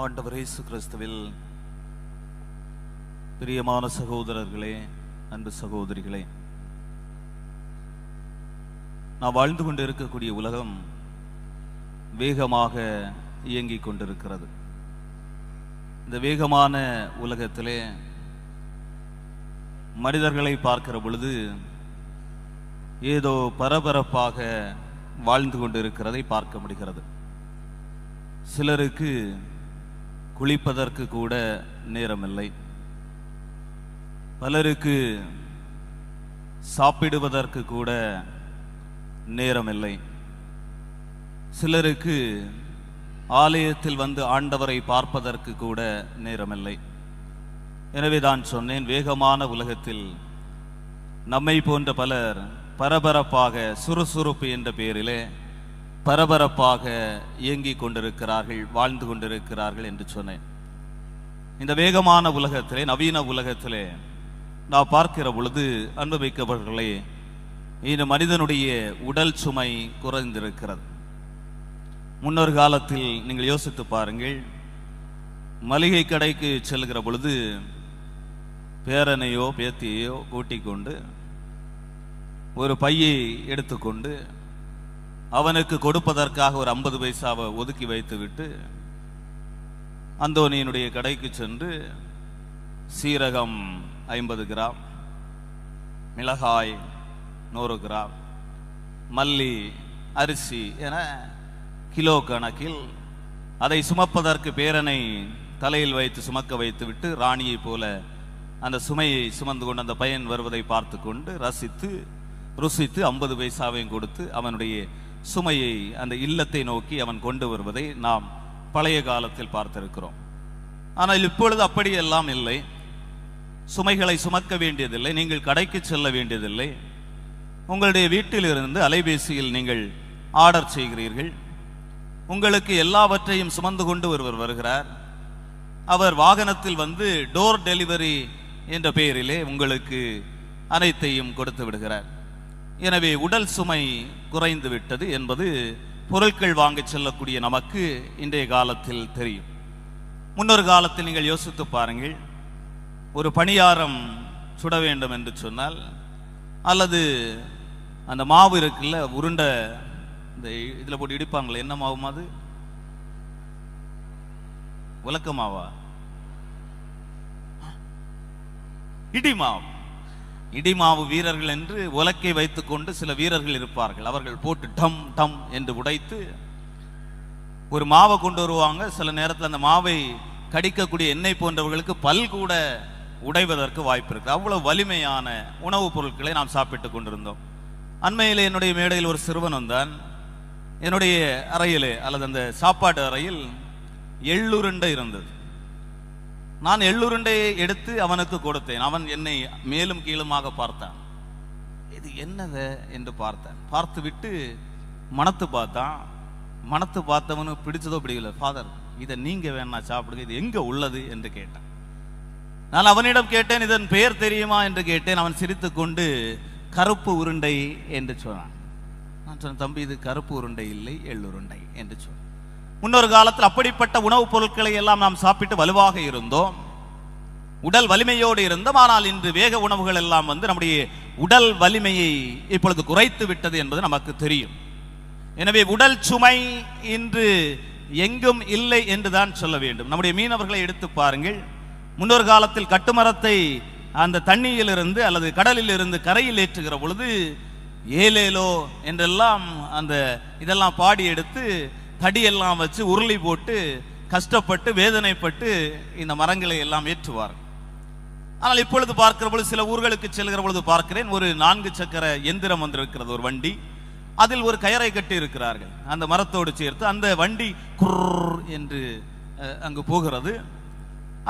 ஆண்டவர் இயேசு கிறிஸ்துவில் பிரியமான சகோதரர்களே, அன்பு சகோதரிகளே, நாம் வாழ்ந்து கொண்டு இருக்கக்கூடிய உலகம் வேகமாக இயங்கிக் கொண்டிருக்கிறது. இந்த வேகமான உலகத்திலே மனிதர்களை பார்க்கிற பொழுது ஏதோ பரபரப்பாக வாழ்ந்து கொண்டிருக்கிறதை பார்க்க முடிகிறது. சிலருக்கு குளிப்பதற்கு கூட நேரமில்லை, பலருக்கு சாப்பிடுவதற்கு கூட நேரமில்லை, சிலருக்கு ஆலயத்தில் வந்து ஆண்டவரை பார்ப்பதற்கு கூட நேரமில்லை. எனவே தான் சொன்னேன், வேகமான உலகத்தில் நம்மை போன்ற பலர் பரபரப்பாக, சுறுசுறுப்பு என்ற பெயரிலே பரபரப்பாக இயங்கிக் கொண்டிருக்கிறார்கள், வாழ்ந்து கொண்டிருக்கிறார்கள் என்று சொன்னேன். இந்த வேகமான உலகத்திலே, நவீன உலகத்திலே நான் பார்க்கிற பொழுது அனுபவிக்கவர்களே, இந்த மனிதனுடைய உடல் சுமை குறைந்திருக்கிறது. முன்னொரு காலத்தில் நீங்கள் யோசித்து பாருங்கள், மளிகை கடைக்கு செல்கிற பொழுது பேரனையோ பேத்தியையோ கூட்டிக் கொண்டு ஒரு பையை எடுத்துக்கொண்டு அவனுக்கு கொடுப்பதற்காக ஒரு 50 பைசாவை ஒதுக்கி வைத்துவிட்டு அந்தோனியினுடைய கடைக்கு சென்று சீரகம் 50 கிராம், மிளகாய் 100 கிராம், மல்லி, அரிசி என கிலோ கணக்கில் அதை சுமப்பதற்கு பேரனை தலையில் வைத்து சுமக்க வைத்துவிட்டு ராணியை போல அந்த சுமையை சுமந்து கொண்டு அந்த பையன் வருவதை பார்த்து கொண்டு ருசித்து 50 பைசாவையும் கொடுத்து அவனுடைய சுமையை அந்த இல்லத்தை நோக்கி அவன் கொண்டு வருவதை நாம் பழைய காலத்தில் பார்த்திருக்கிறோம். ஆனால் இப்பொழுது அப்படியெல்லாம் இல்லை. சுமைகளை சுமக்க வேண்டியதில்லை, நீங்கள் கடைக்கு செல்ல வேண்டியதில்லை. உங்களுடைய வீட்டிலிருந்து அலைபேசியில் நீங்கள் ஆர்டர் செய்கிறீர்கள், உங்களுக்கு எல்லாவற்றையும் சுமந்து கொண்டு ஒருவர் வருகிறார். அவர் வாகனத்தில் வந்து டோர் டெலிவரி என்ற பெயரிலே உங்களுக்கு அனைத்தையும் கொடுத்து விடுகிறார். எனவே உடல் சுமை குறைந்து விட்டது என்பது பொருட்கள் வாங்க செல்லக்கூடிய நமக்கு இன்றைய காலத்தில் தெரியும். முன்னொரு காலத்தில் நீங்கள் யோசித்து பாருங்கள், ஒரு பணியாரம் சுட வேண்டும் என்று சொன்னால், அல்லது அந்த மாவு இருக்குல்ல, உருண்டை, இந்த இதில் போட்டு இடிப்பாங்களே, என்ன மாவு? அது உலக்க மாவா? இடிமாவு வீரர்கள் என்று உலக்கை வைத்துக் கொண்டு சில வீரர்கள் இருப்பார்கள். அவர்கள் போட்டு டம் டம் என்று உடைத்து ஒரு மாவை கொண்டு வருவாங்க. சில நேரத்தில் அந்த மாவை கடிக்கக்கூடிய எண்ணெய் போன்றவர்களுக்கு பல் கூட உடைவதற்கு வாய்ப்பு இருக்கு. அவ்வளவு வலிமையான உணவுப் பொருட்களை நாம் சாப்பிட்டு கொண்டிருந்தோம். அண்மையில் என்னுடைய மேடையில் ஒரு சிறுவன் வந்தான். என்னுடைய அறையிலே, அல்லது அந்த சாப்பாட்டு அறையில் எள்ளுருண்டை இருந்தது. நான் எள்ளுருண்டையை எடுத்து அவனுக்கு கொடுத்தேன். அவன் என்னை மேலும் கீழுமாக பார்த்தான். இது என்னது என்று பார்த்தான். பார்த்து விட்டு மணத்து பார்த்தான். மணத்து பார்த்தவனு பிடிச்சதோ பிடிக்கல. ஃபாதர், இதை நீங்க வேணா சாப்பிடுங்க, இது எங்க உள்ளது என்று கேட்டான். நான் அவனிடம் கேட்டேன், இதன் பெயர் தெரியுமா என்று கேட்டேன். அவன் சிரித்து கொண்டு கருப்பு உருண்டை என்று சொன்னான். நான் சொன்னேன், தம்பி, இது கருப்பு உருண்டை இல்லை, எள்ளுருண்டை என்று சொன்னான். முன்னொரு காலத்தில் அப்படிப்பட்ட உணவுப் பொருட்களை எல்லாம் நாம் சாப்பிட்டு வலுவாக இருந்தோம், உடல் வலிமையோடு இருந்தோம். ஆனால் இன்று வேக உணவுகள் எல்லாம் வந்து நம்முடைய உடல் வலிமையை இப்பொழுது குறைத்து விட்டது என்பது நமக்கு தெரியும். எனவே உடல் சுமை இன்று எங்கும் இல்லை என்றுதான் சொல்ல வேண்டும். நம்முடைய மீனவர்களை எடுத்து பாருங்கள். முன்னொரு காலத்தில் கட்டுமரத்தை அந்த தண்ணியிலிருந்து அல்லது கடலில் இருந்து கரையில் ஏற்றுகிற பொழுது ஏலேலோ என்றெல்லாம் அந்த இதெல்லாம் பாடி எடுத்து தடியெல்லாம் வச்சு உருளி போட்டு கஷ்டப்பட்டு வேதனைப்பட்டு இந்த மரங்களை எல்லாம் ஏற்றுவார்கள். ஆனால் இப்பொழுது பார்க்கிற பொழுது, சில ஊர்களுக்கு செல்கிற பொழுது பார்க்கிறேன், ஒரு 4 சக்கர எந்திரம் வந்திருக்கிறது, ஒரு வண்டி. அதில் ஒரு கயரை கட்டி இருக்கிறார்கள். அந்த மரத்தோடு சேர்த்து அந்த வண்டி குர் என்று அங்கு போகிறது.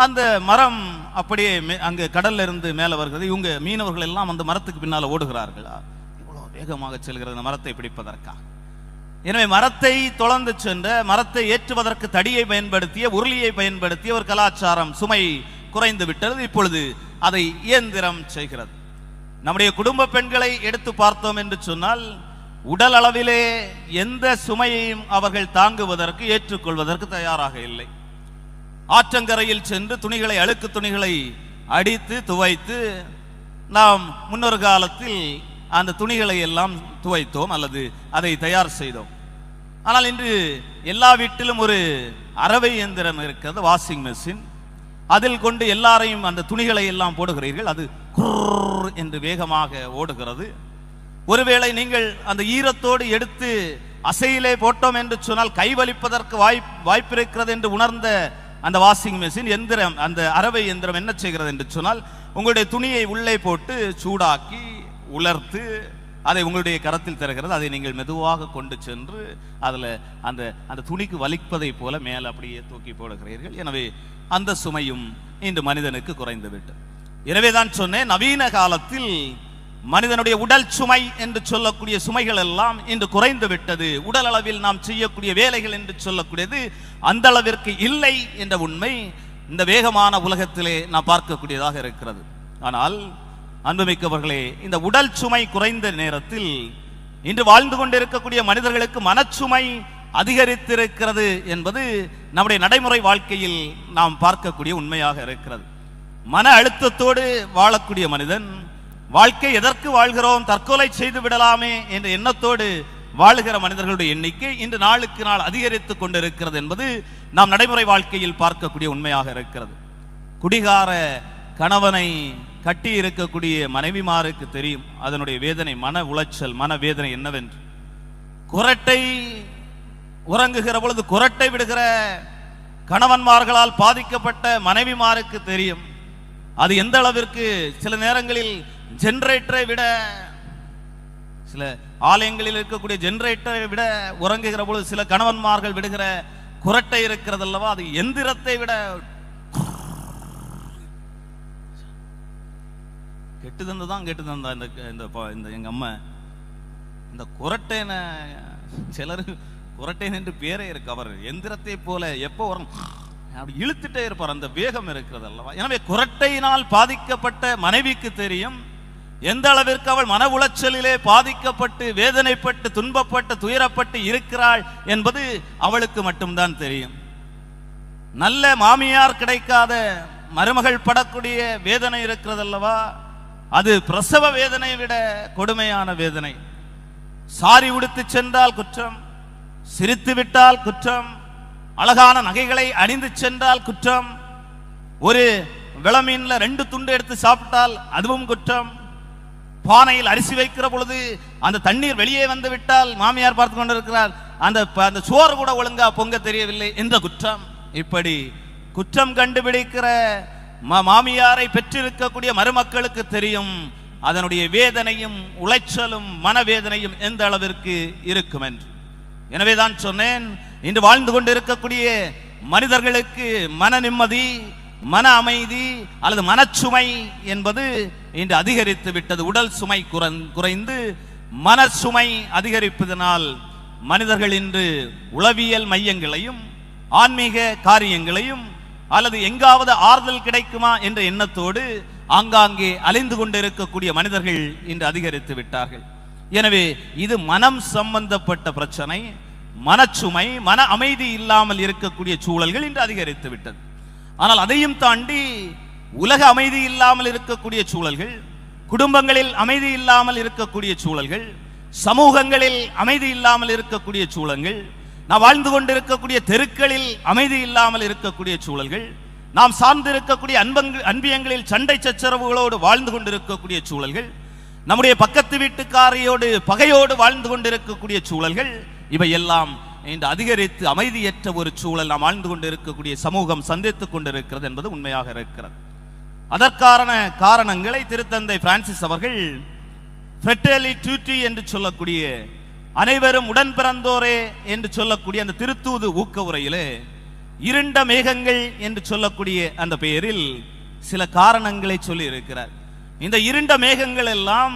அந்த மரம் அப்படியே அங்கு கடல்ல இருந்து மேலே வருகிறது. இவங்க மீனவர்கள் எல்லாம் அந்த மரத்துக்கு பின்னால் ஓடுகிறார்கள். இவ்வளவு வேகமாக செல்கிறது அந்த மரத்தை பிடிப்பதற்காக. எனவே மரத்தை தொலைந்து சென்ற, மரத்தை ஏற்றுவதற்கு தடியை பயன்படுத்திய, உருளியை பயன்படுத்திய ஒரு கலாச்சாரம் சுமை குறைந்து விட்டது. இப்பொழுது அதை இயந்திரம் செய்கிறது. நம்முடைய குடும்ப பெண்களை எடுத்து பார்த்தோம் என்று சொன்னால், உடல் அளவிலே எந்த சுமையையும் அவர்கள் தாங்குவதற்கு, ஏற்றுக்கொள்வதற்கு தயாராக இல்லை. ஆற்றங்கரையில் சென்று துணிகளை, அழுக்கு துணிகளை அடித்து துவைத்து நாம் முன்னொரு காலத்தில் அந்த துணிகளை எல்லாம் துவைத்தோம் அல்லது அதை தயார் செய்தோம். ஆனால் இன்று எல்லா வீட்டிலும் ஒரு அரவை இயந்திரம் இருக்கிறது, வாஷிங் மெஷின். அதில் கொண்டு எல்லாரையும் அந்த துணிகளை எல்லாம் போடுகிறீர்கள். அது குர் என்று வேகமாக ஓடுகிறது. ஒருவேளை நீங்கள் அந்த ஈரத்தோடு எடுத்து அசையிலே போட்டோம் என்று சொன்னால் கைவலிப்பதற்கு வாய்ப்பு இருக்கிறது என்று உணர்ந்த அந்த வாஷிங் மெஷின் எந்திரம், அந்த அரவை இயந்திரம் என்ன செய்கிறது என்று சொன்னால் உங்களுடைய துணியை உள்ளே போட்டு சூடாக்கி உலர்த்து அதை உங்களுடைய கரத்தில் தருகிறது. அதை நீங்கள் மெதுவாக கொண்டு சென்று அதில் அந்த துணிக்கு வலிப்பதை போல மேலே அப்படியே தூக்கி போடுகிறீர்கள். எனவே அந்த சுமையும் இன்று மனிதனுக்கு குறைந்து விட்டது. எனவே தான் சொன்னேன், நவீன காலத்தில் மனிதனுடைய உடல் சுமை என்று சொல்லக்கூடிய சுமைகள் எல்லாம் இன்று குறைந்து விட்டது. உடல் அளவில் நாம் செய்யக்கூடிய வேலைகள் என்று சொல்லக்கூடியது அந்த அளவிற்கு இல்லை என்ற உண்மை இந்த வேகமான உலகத்திலே நாம் பார்க்கக்கூடியதாக இருக்கிறது. ஆனால் அன்புமிக்கவர்களே, இந்த உடல் சுமை குறைந்த நேரத்தில் இன்று வாழ்ந்து கொண்டிருக்கக்கூடிய மனிதர்களுக்கு மனச்சுமை அதிகரித்திருக்கிறது என்பது நம்முடைய நடைமுறை வாழ்க்கையில் நாம் பார்க்கக்கூடிய உண்மையாக இருக்கிறது. மன அழுத்தத்தோடு வாழக்கூடிய மனிதன், வாழ்க்கை எதற்கு வாழ்கிறோம், தற்கொலை செய்து விடலாமே என்ற எண்ணத்தோடு வாழுகிற மனிதர்களுடைய எண்ணிக்கை இன்று நாளுக்கு நாள் அதிகரித்துக் கொண்டிருக்கிறது என்பது நாம் நடைமுறை வாழ்க்கையில் பார்க்கக்கூடிய உண்மையாக இருக்கிறது. குடிகார கணவனை கட்டி இருக்கக்கூடிய மனைவிமாருக்கு தெரியும் அதனுடைய வேதனை, மன உளைச்சல், மன வேதனை என்னவென்று. குரட்டை உறங்குகிற பொழுது குரட்டை விடுகிற கணவன்மார்களால் பாதிக்கப்பட்ட மனைவிமாருக்கு தெரியும் அது எந்த அளவிற்கு. சில நேரங்களில் ஜெனரேட்டரை விட, சில ஆலயங்களில் இருக்கக்கூடிய ஜெனரேட்டரை விட உறங்குகிற பொழுது சில கணவன்மார்கள் விடுகிற குரட்டை இருக்கிறது அல்லவா, அது எந்திரத்தை விட கெட்டு தந்துதான் கெட்டு தந்தா இந்த எங்க அம்மா. இந்த குரட்டைன சிலர் குரட்டைன் என்று பேரே இருக்கு. அவர் எந்திரத்தை போல எப்போ வரும் அப்படி இழுத்துட்டே இருப்பார், அந்த வேகம் இருக்கிறது அல்லவா. எனவே குரட்டையினால் பாதிக்கப்பட்ட மனைவிக்கு தெரியும் எந்த அளவிற்கு அவள் மன உளைச்சலிலே பாதிக்கப்பட்டு வேதனைப்பட்டு துன்பப்பட்டு துயரப்பட்டு இருக்கிறாள் என்பது அவளுக்கு மட்டும்தான் தெரியும். நல்ல மாமியார் கிடைக்காத மருமகள் படக்கூடிய வேதனை இருக்கிறது அல்லவா, அது பிரசவ வேதனை விட கொடுமையான வேதனை. சாரி உடுத்து சென்றால் குற்றம், சிரித்து விட்டால் குற்றம், அழகான நகைகளை அணிந்து சென்றால் குற்றம், ஒரு விளமீன்ல 2 துண்டு எடுத்து சாப்பிட்டால் அதுவும் குற்றம், பானையில் அரிசி வைக்கிற பொழுது அந்த தண்ணீர் வெளியே வந்து விட்டால் மாமியார் பார்த்து கொண்டிருக்கிறார், அந்த சோறு கூட ஒழுங்கா பொங்க தெரியவில்லை என்ற குற்றம். இப்படி குற்றம் கண்டுபிடிக்கிற மாமியாரை பெற்றிருக்கக்கூடிய மருமக்களுக்கு தெரியும் அதனுடைய வேதனையும் உளைச்சலும் மனவேதனையும் எந்த அளவிற்கு இருக்கும் என்று. எனவேதான் சொன்னேன், இன்று வாழ்ந்து கொண்டிருக்கக்கூடிய மனிதர்களுக்கு மன நிம்மதி, மன அமைதி அல்லது மனச்சுமை என்பது இன்று அதிகரித்து விட்டது. உடல் சுமை குறைந்து மனச்சுமை அதிகரிப்பதனால் மனிதர்கள் இன்று உளவியல் மையங்களையும் ஆன்மீக காரியங்களையும் அல்லது எங்காவது ஆறுதல் கிடைக்குமா என்ற எண்ணத்தோடு ஆங்காங்கே அலைந்து கொண்டிருக்கக்கூடிய மனிதர்கள் இன்று அதிகரித்து விட்டார்கள். எனவே இது மனம் சம்பந்தப்பட்ட பிரச்சனை, மனச்சுமை, மன அமைதி இல்லாமல் இருக்கக்கூடிய சூழல்கள் இன்று அதிகரித்து விட்டது. ஆனால் அதையும் தாண்டி உலக அமைதி இல்லாமல் இருக்கக்கூடிய சூழல்கள், குடும்பங்களில் அமைதி இல்லாமல் இருக்கக்கூடிய சூழல்கள், சமூகங்களில் அமைதி இல்லாமல் இருக்கக்கூடிய சூழல்கள், நாம் வாழ்ந்து கொண்டிருக்கக்கூடிய தெருக்களில் அமைதி இல்லாமல் இருக்கக்கூடிய சூழல்கள், நாம் சார்ந்திருக்கக்கூடிய அன்பியங்களில் சண்டை சச்சரவுகளோடு வாழ்ந்து கொண்டிருக்கக்கூடிய சூழல்கள், நம்முடைய பக்கத்து வீட்டுக்காரையோடு பகையோடு வாழ்ந்து கொண்டிருக்கக்கூடிய சூழல்கள், இவையெல்லாம் இன்று அதிகரித்து அமைதியற்ற ஒரு சூழல் நாம் வாழ்ந்து கொண்டிருக்கக்கூடிய சமூகம் சந்தித்துக் கொண்டிருக்கிறது என்பது உண்மையாக இருக்கிறது. அதற்கான காரணங்களை திருத்தந்தை பிரான்சிஸ் அவர்கள் ஃப்ரெட்டர்னி டியூட்டி என்று சொல்லக்கூடிய அனைவரும் உடன் பிறந்தோரே என்று சொல்லக்கூடிய அந்த திருத்தூது ஊக்க உரையிலே இருண்ட மேகங்கள் என்று சொல்லக்கூடிய அந்த பெயரில் சில காரணங்களை சொல்லி இருக்கிறார். இந்த இருண்ட மேகங்கள் எல்லாம்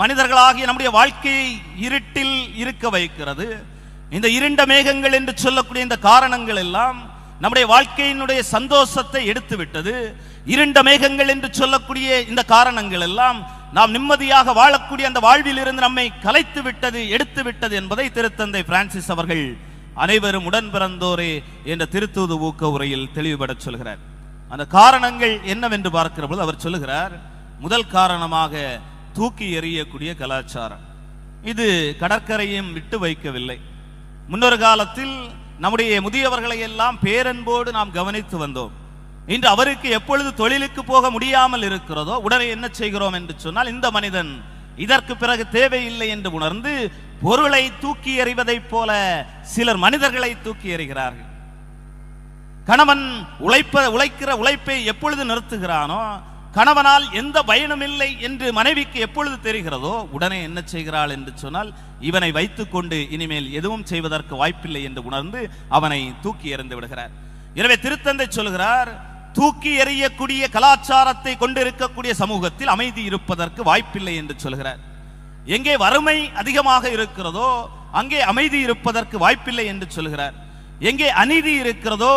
மனிதர்களாகிய நம்முடைய வாழ்க்கையை இருட்டில் இருக்க வைக்கிறது. இந்த இருண்ட மேகங்கள் என்று சொல்லக்கூடிய இந்த காரணங்கள் எல்லாம் நம்முடைய வாழ்க்கையினுடைய சந்தோஷத்தை எடுத்து விட்டது. இருண்ட மேகங்கள் என்று சொல்லக்கூடிய இந்த காரணங்கள் எல்லாம் நாம் நிம்மதியாக வாழக்கூடிய அந்த வாழ்வில் இருந்து நம்மை கலைத்து விட்டது, எடுத்து விட்டது என்பதை திருத்தந்தை பிரான்சிஸ் அவர்கள் அனைவரும் உடன் பிறந்தோரே என்ற திருத்தூது ஊக்க உரையில் தெளிவுபட சொல்கிறார். அந்த காரணங்கள் என்னவென்று பார்க்கிற போது அவர் சொல்லுகிறார், முதல் காரணமாக தூக்கி எறியக்கூடிய கலாச்சாரம். இது கடற்கரையும் விட்டு வைக்கவில்லை. முன்னொரு காலத்தில் நம்முடைய முதியவர்களை எல்லாம் பேரன்போடு நாம் கவனித்து வந்தோம். இன்று அவருக்கு எப்பொழுது தொழிலுக்கு போக முடியாமல் இருக்கிறதோ உடனே என்ன செய்கிறோம் என்று சொன்னால், இந்த மனிதன் இதற்கு பிறகு தேவையில்லை என்று உணர்ந்து பொருளை தூக்கி எறிவதைப் போல சிலர் மனிதர்களை தூக்கி எறிகிறார்கள். கணவன் உழைக்கிற உழைப்பை எப்பொழுது நிறுத்துகிறானோ, கணவனால் எந்த பயனும் இல்லை என்று மனைவிக்கு எப்பொழுது தெரிகிறதோ உடனே என்ன செய்கிறாள் என்று சொன்னால், இவனை வைத்துக்கொண்டு இனிமேல் எதுவும் செய்வதற்கு வாய்ப்பில்லை என்று உணர்ந்து அவனை தூக்கி எறிந்து விடுகிறார். எனவே திருத்தந்தை சொல்கிறார், தூக்கி எறியக்கூடிய கலாச்சாரத்தை கொண்டிருக்கக்கூடிய சமூகத்தில் அமைதி இருப்பதற்கு வாய்ப்பில்லை என்று சொல்கிறார். எங்கே வறுமை அதிகமாக இருக்கிறதோ அங்கே அமைதி இருப்பதற்கு வாய்ப்பில்லை என்று சொல்கிறார். எங்கே அநீதி இருக்கிறதோ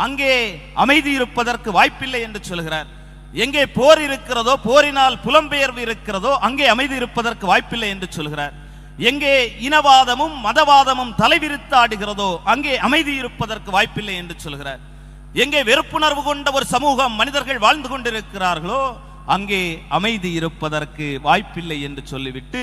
அங்கே அமைதி இருப்பதற்கு வாய்ப்பில்லை என்று சொல்கிறார். எங்கே போர் இருக்கிறதோ, போரினால் புலம்பெயர்வு இருக்கிறதோ அங்கே அமைதி இருப்பதற்கு வாய்ப்பில்லை என்று சொல்கிறார். எங்கே இனவாதமும் மதவாதமும் தலைவிரித்தாடுகிறதோ அங்கே அமைதி இருப்பதற்கு வாய்ப்பில்லை என்று சொல்கிறார். எங்கே வெறுப்புணர்வு கொண்ட ஒரு சமூகம் மனிதர்கள் வாழ்ந்து கொண்டிருக்கிறார்களோ அங்கே அமைதி இருப்பதற்கு வாய்ப்பில்லை என்று சொல்லிவிட்டு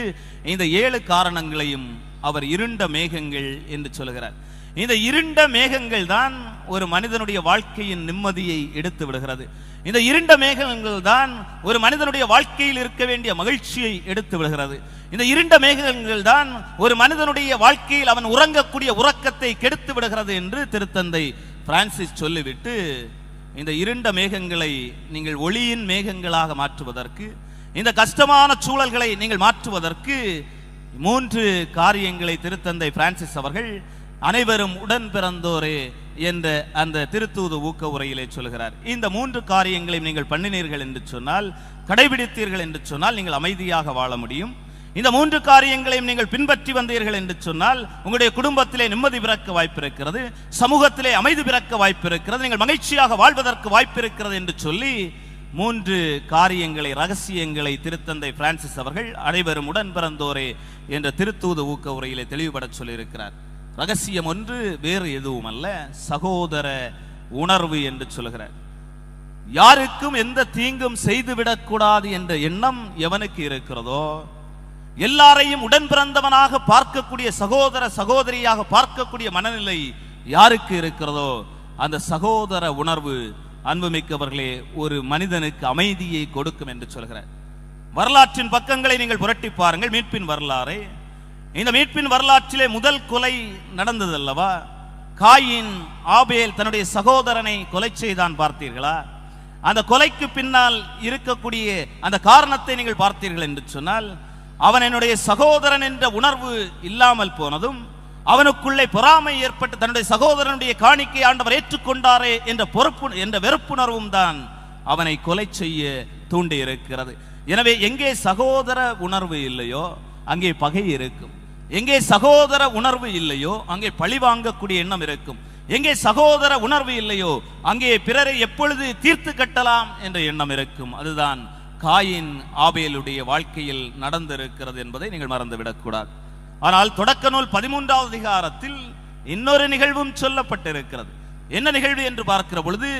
இந்த 7 காரணங்களையும் அவர் இருண்ட மேகங்கள் என்று சொல்கிறார். இந்த இருண்ட மேகங்கள் தான் ஒரு மனிதனுடைய வாழ்க்கையின் நிம்மதியை எடுத்து விடுகிறது. இந்த இருண்ட மேகங்கள் தான் ஒரு மனிதனுடைய வாழ்க்கையில் இருக்க வேண்டிய மகிழ்ச்சியை எடுத்து விடுகிறது. இந்த இருண்ட மேகங்கள் தான் ஒரு மனிதனுடைய வாழ்க்கையில் அவன் உறங்கக்கூடிய உறக்கத்தை கெடுத்து விடுகிறது என்று திருத்தந்தை பிரான்சிஸ் சொல்லிவிட்டு, இந்த இருண்ட மேகங்களை நீங்கள் ஒளியின் மேகங்களாக மாற்றுவதற்கு, இந்த கஷ்டமான சூழல்களை நீங்கள் மாற்றுவதற்கு 3 காரியங்களை திருத்தந்தை பிரான்சிஸ் அவர்கள் அனைவரும் உடன் பிறந்தோரே என்ற அந்த திருத்தூது ஊக்க உரையிலே சொல்கிறார். இந்த 3 காரியங்களையும் நீங்கள் பண்ணினீர்கள் என்று சொன்னால், கடைபிடித்தீர்கள் என்று சொன்னால் நீங்கள் அமைதியாக வாழ முடியும். இந்த 3 காரியங்களையும் நீங்கள் பின்பற்றி வந்தீர்கள் என்று சொன்னால் உங்களுடைய குடும்பத்திலே நிம்மதி பிறக்க வாய்ப்பு இருக்கிறது, சமூகத்திலே அமைதி பிறக்க வாய்ப்பு இருக்கிறது, நீங்கள் மகிழ்ச்சியாக வாழ்வதற்கு வாய்ப்பு இருக்கிறது என்று சொல்லி 3 காரியங்களை, ரகசியங்களை திருத்தந்தை பிரான்சிஸ் அவர்கள் அனைவரும் உடன் பிறந்தோரே என்ற திருத்தூது ஊக்க உரையிலே தெளிவுபட சொல்லியிருக்கிறார். ரகசியம் ஒன்று வேறு எதுவும் அல்ல, சகோதர உணர்வு என்று சொல்கிறார். யாருக்கும் எந்த தீங்கும் செய்துவிடக்கூடாது என்ற எண்ணம் எவனுக்கு இருக்கிறதோ, எல்லாரையும் உடன் பிறந்தவனாக பார்க்கக்கூடிய சகோதர சகோதரியாக பார்க்கக்கூடிய மனநிலை யாருக்கு இருக்கிறதோ அந்த சகோதர உணர்வு அன்புமிக்கவர்களே ஒரு மனிதனுக்கு அமைதியை கொடுக்கும் என்று சொல்கிறார். வரலாற்றின் பக்கங்களை நீங்கள் புரட்டி பாருங்கள். மீட்பின் வரலாறு, இந்த மீட்பின் வரலாற்றிலே முதல் கொலை நடந்தது அல்லவா? காயின் ஆபேல் தன்னுடைய சகோதரனை கொலை செய்தான், பார்த்தீர்களா? அந்த கொலைக்கு பின்னால் இருக்கக்கூடிய அந்த காரணத்தை நீங்கள் பார்த்தீர்கள் என்று சொன்னால், அவன் என்னுடைய சகோதரன் என்ற உணர்வு இல்லாமல் போனதும், அவனுக்குள்ளே பொறாமை ஏற்பட்டு தன்னுடைய சகோதரனுடைய காணிக்கை ஆண்டவர் ஏற்றுக்கொண்டாரே என்ற வெறுப்புணர்வும் தான் அவனை கொலை செய்ய தூண்டி இருக்கிறது. எனவே எங்கே சகோதர உணர்வு இல்லையோ அங்கே பகை இருக்கும். எங்கே சகோதர உணர்வு இல்லையோ அங்கே பழி வாங்கக்கூடிய எண்ணம் இருக்கும். எங்கே சகோதர உணர்வு இல்லையோ அங்கே பிறரை எப்பொழுது தீர்த்து கட்டலாம் என்ற எண்ணம் இருக்கும். அதுதான் காயின் ஆபேலுடைய வாழ்க்கையில் நடந்திருக்கிறது என்பதை நீங்கள் மறந்துவிடக்கூடாது. ஆனால் தொடக்க நூல் 13வது அதிகாரத்தில் இன்னொரு நிகழ்வும் சொல்லப்பட்டிருக்கிறது. என்ன நிகழ்வு என்று பார்க்கிற பொழுது,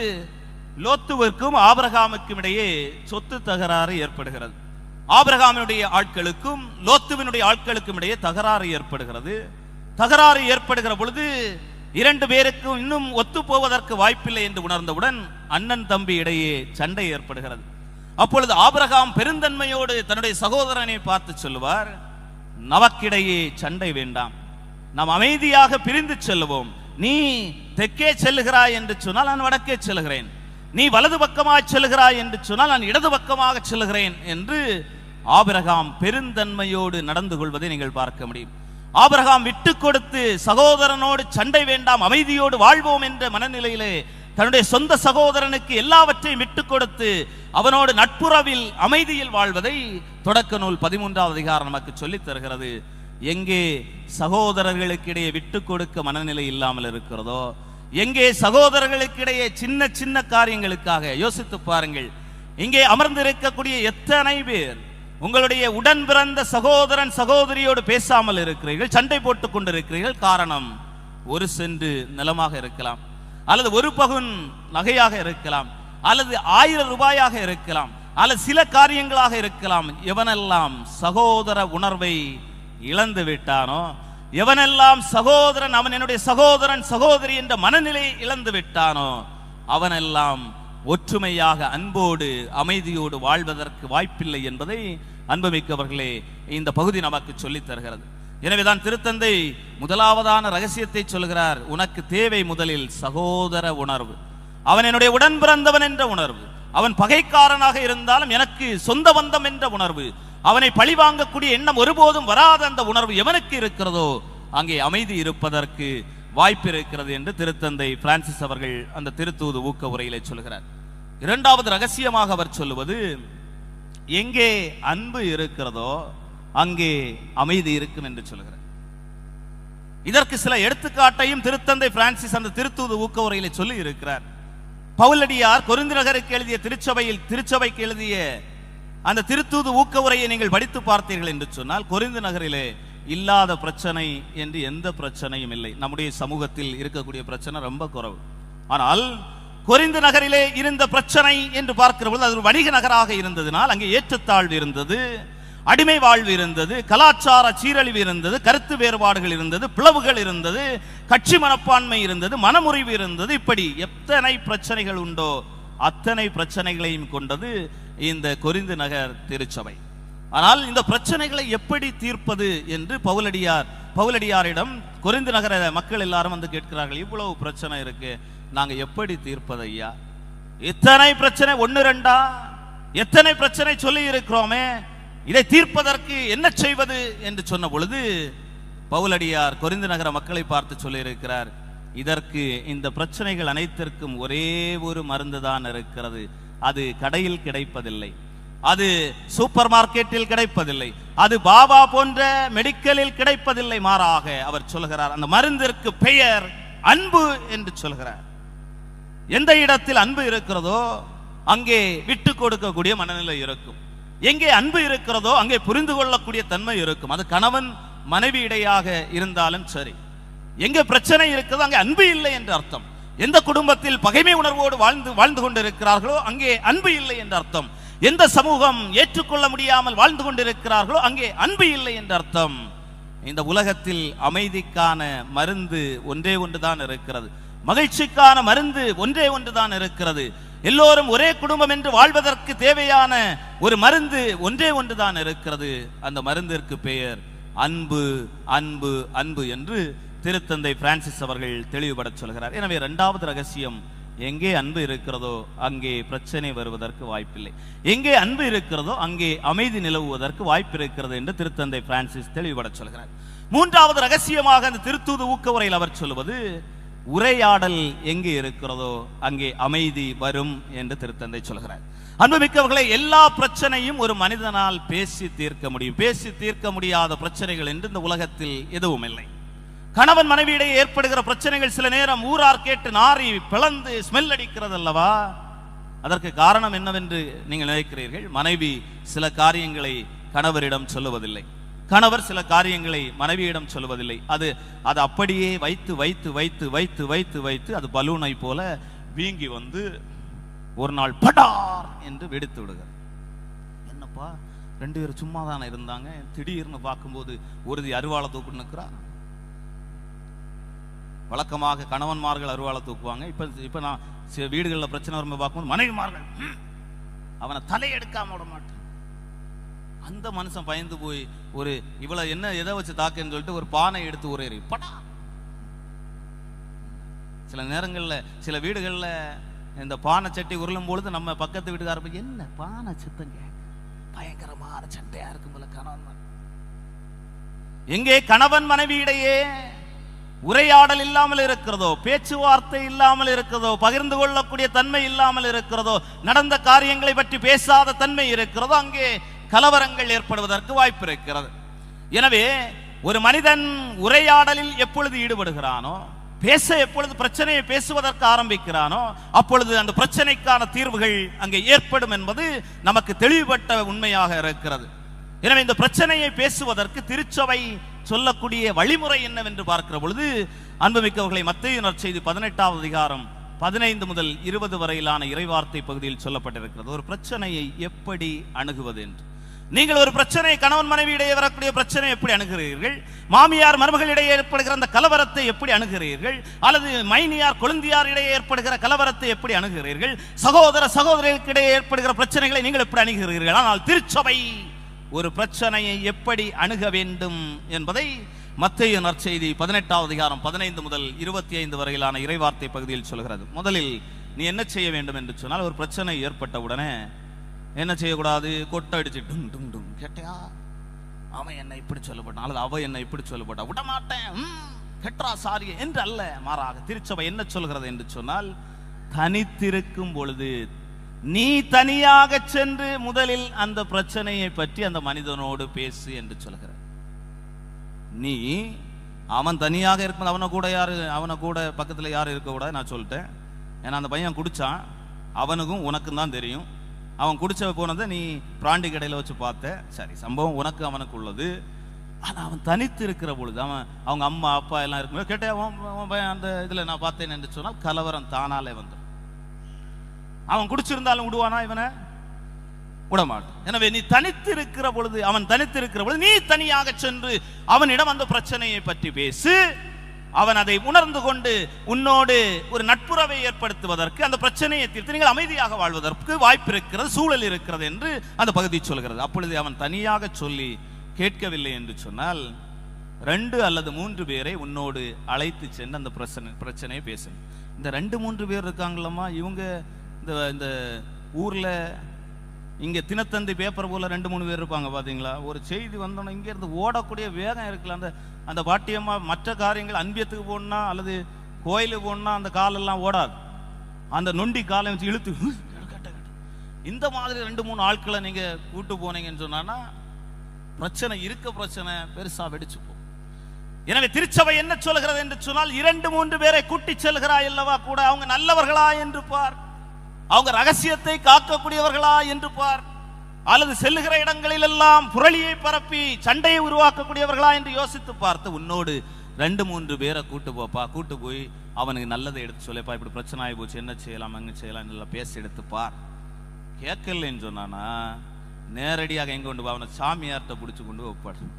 லோத்துவிற்கும் ஆபிரகாமுக்கும் இடையே சொத்து தகராறு ஏற்படுகிறது. ஆபிரகாமினுடைய ஆட்களுக்கும் லோத்துவினுடைய ஆட்களுக்கும் இடையே தகராறு ஏற்படுகிறது. தகராறு ஏற்படுகிற பொழுது 2 பேருக்கும் இன்னும் ஒத்து போவதற்கு வாய்ப்பில்லை என்று உணர்ந்தவுடன் அண்ணன் தம்பி இடையே சண்டை ஏற்படுகிறது. அப்பொழுது ஆபிரகாம் பெருந்தன்மையோடு தன்னுடைய சகோதரனை பார்த்து சொல்லுவார், நமக்கிடையே சண்டை வேண்டாம், நாம் அமைதியாக பிரிந்து செல்லுவோம். நீ தெற்கே செல்லுகிறாய் என்று சொன்னால் நான் வடக்கே செல்கிறேன், நீ வலது பக்கமாக செல்லுகிறாய் என்று சொன்னால் நான் இடது பக்கமாக செல்கிறேன் என்று ஆபிரகாம் பெருந்தன்மையோடு நடந்து கொள்வதை நீங்கள் பார்க்க முடியும். ஆபிரகாம் விட்டு கொடுத்து சகோதரனோடு சண்டை வேண்டாம், அமைதியோடு வாழ்வோம் என்ற மனநிலையிலே தன்னுடைய சொந்த சகோதரனுக்கு எல்லாவற்றையும் விட்டு கொடுத்து அவனோடு நட்புறவில் அமைதியில் வாழ்வதை தொடக்க நூல் 13வது அதிகாரம் நமக்கு சொல்லித் தருகிறது. எங்கே சகோதரர்களுக்கிடையே விட்டு கொடுக்க மனநிலை இல்லாமல் இருக்கிறதோ, எங்கே சகோதரர்களுக்கிடையே சின்ன சின்ன காரியங்களுக்காக யோசித்து பாருங்கள். இங்கே அமர்ந்திருக்கக்கூடிய எத்தனை பேர் உங்களுடைய உடன் பிறந்த சகோதரன் சகோதரியோடு பேசாமல் இருக்கிறீர்கள், சண்டை போட்டுக் கொண்டிருக்கிறீர்கள்? காரணம் ஒரு சென்ட் நிலமாக இருக்கலாம், அல்லது ஒரு பகுன் நகையாக இருக்கலாம், அல்லது 1000 ரூபாயாக இருக்கலாம், அல்லது சில காரியங்களாக இருக்கலாம். எவனெல்லாம் சகோதர உணர்வை இழந்து விட்டானோ, எவனெல்லாம் சகோதரன் அவன் என்னுடைய சகோதரன் சகோதரி என்ற மனநிலை இழந்து விட்டானோ, அவனெல்லாம் ஒற்றுமையாக அன்போடு அமைதியோடு வாழ்வதற்கு வாய்ப்பில்லை என்பதை அன்புமிக்கவர்களே இந்த பகுதி நமக்கு சொல்லித் தருகிறது. எனவேதான் திருத்தந்தை முதலாவதான ரகசியத்தை சொல்கிறார். உனக்கு தேவை முதலில் சகோதர உணர்வு. அவன் என்னுடைய உடன் பிறந்தவன் என்ற உணர்வு, அவன் பகைக்காரனாக இருந்தாலும் எனக்கு சொந்த பந்தம் என்ற உணர்வு, அவனை பழிவாங்கக்கூடிய எண்ணம் ஒருபோதும் வராத அந்த உணர்வு எவனுக்கு இருக்கிறதோ அங்கே அமைதி இருப்பதற்கு வாய்ப்பு இருக்கிறது என்று திருத்தந்தை பிரான்சிஸ் அவர்கள் அந்த திருத்தூது ஊக்க உரையிலே சொல்கிறார். இரண்டாவது ரகசியமாக அவர் சொல்லுவது, எங்கே அன்பு இருக்கிறதோ அங்கே அமைதி இருக்கும் என்று சொல்கிறார். இதற்கு சில எடுத்துக்காட்டையும் திருத்தந்தை பிரான்சிஸ் அந்த திருத்தூது ஊக்க உரையிலே சொல்லி இருக்கிறார். பவுலடியார் கொரிந்து நகருக்கு எழுதிய திருச்சபைக்கு எழுதிய அந்த திருத்தூது ஊக்க உரையை நீங்கள் படித்து பார்த்தீர்கள் என்று சொன்னால், கொரிந்து நகரிலே இல்லாத பிரச்சனை என்று எந்த பிரச்சனையும் இல்லை. நம்முடைய சமூகத்தில் இருக்கக்கூடிய பிரச்சனை ரொம்ப குறைவு. ஆனால் கொரிந்து நகரிலே இருந்த பிரச்சனை என்று பார்க்கிற பொழுது அது ஒரு வணிக நகராக இருந்ததினால் அங்கே ஏற்றத்தாழ்வு இருந்தது, அடிமை வாழ்வு இருந்தது, கலாச்சார சீரழிவு இருந்தது, கருத்து வேறுபாடுகள் இருந்தது, பிளவுகள் இருந்தது, கட்சி மனப்பான்மை இருந்தது, மனமுறிவு இருந்தது. இப்படி எத்தனை பிரச்சனைகள் உண்டோ அத்தனை பிரச்சனைகளையும் கொண்டது இந்த கொரிந்து நகர் திருச்சபை. ஆனால் இந்த பிரச்சனைகளை எப்படி தீர்ப்பது என்று பவுலடியாரிடம் கொரிந்து நகர மக்கள் எல்லாரும் வந்து கேட்கிறார்கள். இவ்வளவு பிரச்சனை இருக்கு, நாங்க எப்படி தீர்ப்பது ஐயா? எத்தனை பிரச்சனை, 1-2 எத்தனை பிரச்சனை சொல்லி இருக்கிறோமே, இதை தீர்ப்பதற்கு என்ன செய்வது என்று சொன்ன பொழுது பவுலடியார் கொரிந்து நகர மக்களை பார்த்து சொல்லி இருக்கிறார், இதற்கு இந்த பிரச்சனைகள் அனைத்திற்கும் ஒரே ஒரு மருந்து தான் இருக்கிறது. அது கடையில் கிடைப்பதில்லை, அது சூப்பர் மார்க்கெட்டில் கிடைப்பதில்லை, அது பாபா போன்ற மெடிக்கலில் கிடைப்பதில்லை. மாறாக அவர் சொல்கிறார், அந்த மருந்திற்கு பெயர் அன்பு என்று சொல்கிறார். எந்த இடத்தில் அன்பு இருக்கிறதோ அங்கே விட்டு கொடுக்கக்கூடிய மனநிலை இருக்கும். எங்கே அன்பு இருக்கிறதோ அங்கே புரிந்து கொள்ளக்கூடிய தன்மை இருக்கும். அது கணவன் மனைவி இடையாக இருந்தாலும் சரி. எங்கே பிரச்சனை இருக்கிறதோ அங்கே அன்பு இல்லை என்று அர்த்தம். எந்த குடும்பத்தில் பகைமை உணர்வோடு வாழ்ந்து கொண்டிருக்கிறார்களோ அங்கே அன்பு இல்லை என்று அர்த்தம். எந்த சமூகம் ஏற்றுக்கொள்ள முடியாமல் வாழ்ந்து கொண்டிருக்கிறார்களோ அங்கே அன்பு இல்லை என்று அர்த்தம். இந்த உலகத்தில் அமைதிக்கான மருந்து ஒன்றே ஒன்றுதான் இருக்கிறது, மகிழ்ச்சிக்கான மருந்து ஒன்றே ஒன்றுதான் இருக்கிறது. எல்லோரும் ஒரே குடும்பம் என்று வாழ்வதற்கு தேவையான ஒரு மருந்து ஒன்றே ஒன்றுதான் இருக்கிறது. அந்த மருந்திற்கு பெயர் அன்பு, அன்பு, அன்பு என்று திருத்தந்தை பிரான்சிஸ் அவர்கள் தெளிவுபட சொல்கிறார். எனவே இரண்டாவது ரகசியம், எங்கே அன்பு இருக்கிறதோ அங்கே பிரச்சனை வருவதற்கு வாய்ப்பில்லை, எங்கே அன்பு இருக்கிறதோ அங்கே அமைதி நிலவுவதற்கு வாய்ப்பு இருக்கிறது என்று திருத்தந்தை பிரான்சிஸ் தெளிவுபட சொல்கிறார். மூன்றாவது ரகசியமாக அந்த திருத்தூது ஊக்க உரையில் அவர் சொல்வது, உரையாடல் எங்கே இருக்கிறதோ அங்கே அமைதி வரும் என்று திருத்தந்தை சொல்கிறார். அன்புமிக்கவர்களை, எல்லா பிரச்சனையும் ஒரு மனிதனால் பேசி தீர்க்க முடியும். பேசி தீர்க்க முடியாத பிரச்சனைகள் என்று இந்த உலகத்தில் எதுவும் இல்லை. கணவன் மனைவியிடையே ஏற்படுகிற பிரச்சனைகள் சில நேரம் ஊரார் கேட்டு நாரி பிளந்து ஸ்மெல் அடிக்கிறது அல்லவா? அதற்கு காரணம் என்னவென்று நீங்கள் நினைக்கிறீர்கள்? மனைவி சில காரியங்களை கணவரிடம் சொல்லுவதில்லை, கணவர் சில காரியங்களை மனைவியிடம் சொல்லுவதில்லை. அது அப்படியே வைத்து வைத்து வைத்து வைத்து வைத்து வைத்து அது பலூனை போல வீங்கி வந்து ஒரு நாள் படார் என்று வெடித்து விடுகிறது. என்னப்பா 2 பேரும் சும்மா தானே இருந்தாங்க, திடீர்னு பார்க்கும்போது ஒருதி அருவாளை தூக்கு நிற்கிறா. வழக்கமாக கணவன்மார்கள் அருவாளை தூக்குவாங்க. இப்ப நான் வீடுகளில் பிரச்சனை வரும்போது பார்க்கும்போது மனைவிமார்கள் அவனை தலையெடுக்காம விட மாட்டேன். அந்த மனுஷன் பயந்து போய் ஒரு இவ்வளவு என்ன எதை வச்சு தாக்குன்னு சொல்லிட்டு ஒரு பானை எடுத்து ஒரே படா. சில நேரங்கள்ல சில வீடுகள்ல இந்த பானை சட்டி உருளும் பொழுது நம்ம பக்கத்து வீட்டுக்காரர் என்ன பானை சித்தங்க பயங்கரமான சண்டையா இருக்கும் போல கணவன். எங்கே கணவன் மனைவியிடையே உரையாடல் இல்லாமல் இருக்கிறதோ, பேச்சுவார்த்தை இல்லாமல் இருக்கிறதோ, பகிர்ந்து கொள்ளக்கூடிய தன்மை இல்லாமல் இருக்கிறதோ, நடந்த காரியங்களை பற்றி பேசாத தன்மை இருக்கிறதோ அங்கே கலவரங்கள் ஏற்படுவதற்கு வாய்ப்பு இருக்கிறது. எனவே ஒரு மனிதன் உரையாடலில் எப்பொழுது ஈடுபடுகிறானோ, எப்பொழுது பிரச்சனையை பேசுவதற்கு ஆரம்பிக்கிறானோ அப்பொழுது அந்த பிரச்சனைக்கான தீர்வுகள் அங்கே ஏற்படும் என்பது நமக்கு தெளிவுபட்ட உண்மையாக இருக்கிறது. எனவே இந்த பிரச்சனையை பேசுவதற்கு திருச்சபை சொல்லக்கூடிய வழிமுறை என்னவென்று பார்க்கிற பொழுது, அன்புமிக்கவர்களை, மத்தேயு நற்செய்தி 18வது அதிகாரம் 15 முதல் 20 வரையிலான இறைவார்த்தை பகுதியில் சொல்லப்பட்டிருக்கிறது. ஒரு பிரச்சனையை எப்படி அணுகுவது என்று. நீங்கள் ஒரு பிரச்சனை, கணவன் மனைவி இடையே வரக்கூடிய பிரச்சனை எப்படி அணுகிறீர்கள்? மாமியார் மருமகளிடையே ஏற்படுகிற அந்த கலவரத்தை எப்படி அணுகிறீர்கள்? அல்லது மைனியார் கொழுந்தியார் இடையே ஏற்படுகிற கலவரத்தை எப்படி அணுகிறீர்கள்? சகோதர சகோதரிகளுக்கு இடையே ஏற்படுகிற பிரச்சனைகளை நீங்கள் எப்படி அணுகிறீர்கள்? ஆனால் திருச்சபை ஒரு பிரச்சனையை எப்படி அணுக வேண்டும் என்பதை மத்தேயு நற்செய்தி 18வது அதிகாரம் 15 முதல் 25 வரையிலான இறைவார்த்தை பகுதியில் சொல்கிறது. முதலில் நீ என்ன செய்ய வேண்டும் என்று சொன்னால், ஒரு பிரச்சனை ஏற்பட்ட உடனே என்ன செய்யக்கூடாது? கொட்டை அடிச்சு டும் டும் டும் கேட்டியா, அவன் என்ன இப்படி சொல்லப்பட்டான் அல்லது அவ என்ன இப்படி சொல்லப்பட்டா, விட மாட்டேன் கெட்டா சாரி என்று அல்ல. மாறாக திருச்சபை என்ன சொல்கிறது என்று சொன்னால், தனித்திருக்கும் பொழுது நீ தனியாக சென்று முதலில் அந்த பிரச்சனையை பற்றி அந்த மனிதனோடு பேசு என்று சொல்கிற. நீ அவன் தனியாக இருக்கும், அவனை கூட பக்கத்துல யாரும் இருக்கக்கூடாது. நான் சொல்லிட்டேன், ஏன்னா அந்த பையன் குடிச்சான், அவனுக்கும் உனக்கும் தான் தெரியும். அவன் குடிச்ச போனதை நீ பிராண்டி கடையில் வச்சு பார்த்த, சரி, சம்பவம் உனக்கு அவனுக்கு உள்ளது. ஆனால் அவன் தனித்து இருக்கிற பொழுது, அவங்க அம்மா அப்பா எல்லாம் இருக்கும்போது கேட்டே அவன் பையன் அந்த இதில் நான் பார்த்தேன் என்று சொன்னால் கலவரம் தானாலே வந்துடும். அவன் குடிச்சிருந்தாலும் விடுவானா? இவனை விடமாட்டான். எனவே நீ தனித்து இருக்கிற பொழுது, அவன் தனித்து இருக்கிற பொழுது நீ தனியாக சென்று அவனிடம் அந்த பிரச்சனையை பற்றி பேசு. அவன் அதை உணர்ந்து கொண்டு உன்னோடு ஒரு நட்புறவை ஏற்படுத்துவதற்கு, அந்த பிரச்சனையை தீர்த்து நீங்கள் அமைதியாக வாழ்வதற்கு வாய்ப்பு இருக்கிறது, சூழல் இருக்கிறது என்று அந்த பகுதி சொல்கிறது. அப்பொழுது அவன் தனியாக சொல்லி கேட்கவில்லை என்று சொன்னால் 2 அல்லது 3 பேரை உன்னோடு அழைத்து சென்று அந்த பிரச்சனையை பேசணும். இந்த 2-3 பேர் இருக்காங்களம்மா, இவங்க இந்த ஊர்ல இங்க தினத்தந்தி பேப்பர் போல 2-3 பேர் இருப்பாங்க பாத்தீங்களா. ஒரு செய்தி வந்தோன்னா இங்க இருந்து ஓடக்கூடிய வேகம் இருக்குல்ல, அந்த பாட்டியம்மா மற்ற காரியங்கள் அன்பியத்துக்கு போனா அல்லது கோயிலுக்கு போனா அந்த காலெல்லாம் ஓடாது, அந்த நொண்டி காலை வச்சு இழுத்து இந்த மாதிரி 2-3 ஆட்களை நீங்க கூட்டு போனீங்கன்னு சொன்னா பிரச்சனை பெருசா வெடிச்சு போ. எனவே திருச்சபை என்ன சொல்கிறது என்று சொன்னால், 2-3 பேரை கூட்டி செல்கிறாய் அல்லவா, கூட அவங்க நல்லவர்களா என்று பார், அவங்க ரகசியத்தை காக்கக்கூடியவர்களா என்று பார், அல்லது செல்லுகிற இடங்களில் எல்லாம் புரளியை பரப்பி சண்டையை உருவாக்கக்கூடியவர்களா என்று யோசித்து பார்த்து உன்னோடு 2-3 பேரை கூட்டு போப்பா. கூட்டு போய் அவனுக்கு நல்லதை எடுத்து சொல்லப்பா, இப்படி பிரச்சனை ஆகி போச்சு, என்ன செய்யலாம் அங்க செய்யலாம் நல்லா பேசி எடுத்து பார். கேட்கலன்னு சொன்னானா நேரடியாக எங்க கொண்டு போ, அவனை சாமியார்ட்ட பிடிச்சு கொண்டு ஒப்பாடு,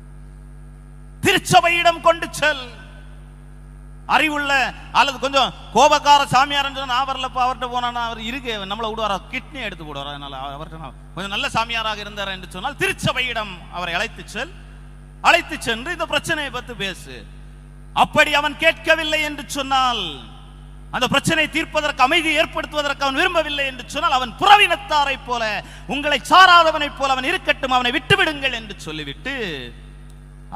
திருச்சபையிடம் கொண்டு செல். அறிவுள்ள அல்லது கொஞ்சம் கோபக்கார சாமியார் நான் வரலப்பா, அவர்கிட்ட போனா அவர் இருக்கு நம்மளை விடுவாரா, கிட்னி எடுத்து போடுவாரா, அதனால அவர்கிட்ட கொஞ்சம் நல்ல சாமியாராக இருந்தார் என்று சொன்னால் திருச்சபையிடம் அவரை அழைத்து சென்று இந்த பிரச்சனையை பற்றி பேசு. அப்படி அவன் கேட்கவில்லை என்று சொன்னால், அந்த பிரச்சனை தீர்ப்பதற்கு, அமைதி ஏற்படுத்துவதற்கு அவன் விரும்பவில்லை என்று சொன்னால், அவன் புறவினத்தாரை போல, உங்களை சாராதவனை போல அவன் இருக்கட்டும், அவனை விட்டுவிடுங்கள் என்று சொல்லிவிட்டு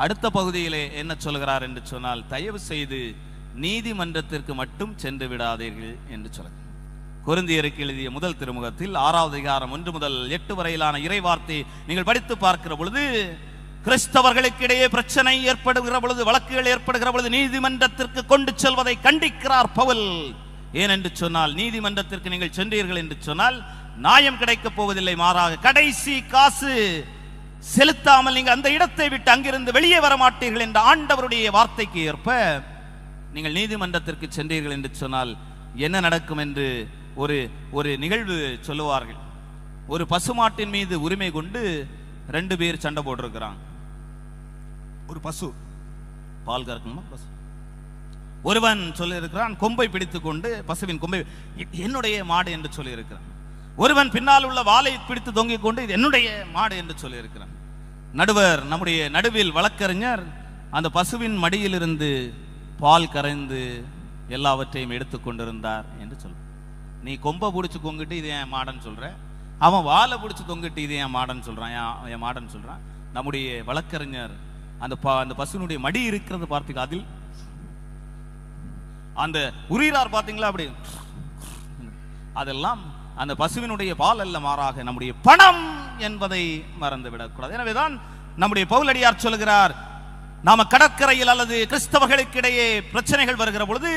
அடுத்த பகுதியிலே என்ன சொல்கிறார் என்று சொன்னால், தயவு செய்து நீதிமன்றத்திற்கு மட்டும் சென்று விடாதீர்கள் என்று சொல்ல. கொரிந்தியருக்கு எழுதிய முதல் திருமுகத்தில் 6வது அதிகாரம் 1 முதல் 8 வரையிலான இறைவார்த்தை நீங்கள் படித்து பார்க்கிற பொழுது, கிறிஸ்தவர்களுக்கு இடையே பிரச்சனை ஏற்படுகிற பொழுது, வழக்குகள் ஏற்படுகிற பொழுது நீதிமன்றத்திற்கு கொண்டு செல்வதை கண்டிக்கிறார் பவுல். ஏனென்று சொன்னால், நீதிமன்றத்திற்கு நீங்கள் சென்றீர்கள் என்று சொன்னால் நியாயம் கிடைக்கப் போவதில்லை, மாறாக கடைசி காசு செலுத்தாமல் நீங்கள் அந்த இடத்தை விட்டு அங்கிருந்து வெளியே வர மாட்டீர்கள் என்ற ஆண்டவருடைய வார்த்தைக்கு ஏற்ப நீங்கள் நீதிமன்றத்திற்கு சென்றீர்கள் என்று சொன்னால் என்ன நடக்கும் என்று ஒரு நிகழ்வு சொல்லுவார்கள். ஒரு பசுமாட்டின் மீது உரிமை கொண்டு 2 பேர் சண்டை போட்டிருக்கிறாங்க. ஒரு பசு பால் கறக்கணுமா, பசு ஒருவன் சொல்லி இருக்கிறான், கொம்பை பிடித்துக் கொண்டு பசுவின் கொம்பை என்னுடைய மாடு என்று சொல்லி இருக்கிறான். ஒருவன் பின்னால் உள்ள வாளை பிடித்து தொங்கிக் கொண்டு இது என்னுடைய மாடு என்று சொல்லி இருக்கிறான். நடுவர், நம்முடைய நடுவில் வழக்கறிஞர் அந்த பசுவின் மடியிலிருந்து பால் கரைந்து எல்லாவற்றையும் எடுத்துக் கொண்டிருந்தார் என்று சொல்ற. நீ கொம்பை பிடிச்சு கொங்கிட்டு இது என் மாடன்னு சொல்ற, அவன் வாழை பிடிச்சு தொங்கிட்டு இது என் மாடன்னு சொல்றான், என் மாடன்னு சொல்றான். நம்முடைய வழக்கறிஞர் அந்த பசுனுடைய மடி இருக்கிறது பார்த்தீங்க, அதில் அந்த உரியார் பார்த்தீங்களா, அப்படி அதெல்லாம் அந்த பசுவினுடைய பால் அல்ல, மாறாக நம்முடைய பணம் என்பதை மறந்து விடக்கூடாது. எனவேதான் நம்முடைய பவுலடியார் சொல்கிறார், நாம கடற்கரையில் அல்லது கிறிஸ்தவர்களுக்கு இடையே பிரச்சனைகள் வருகிற பொழுது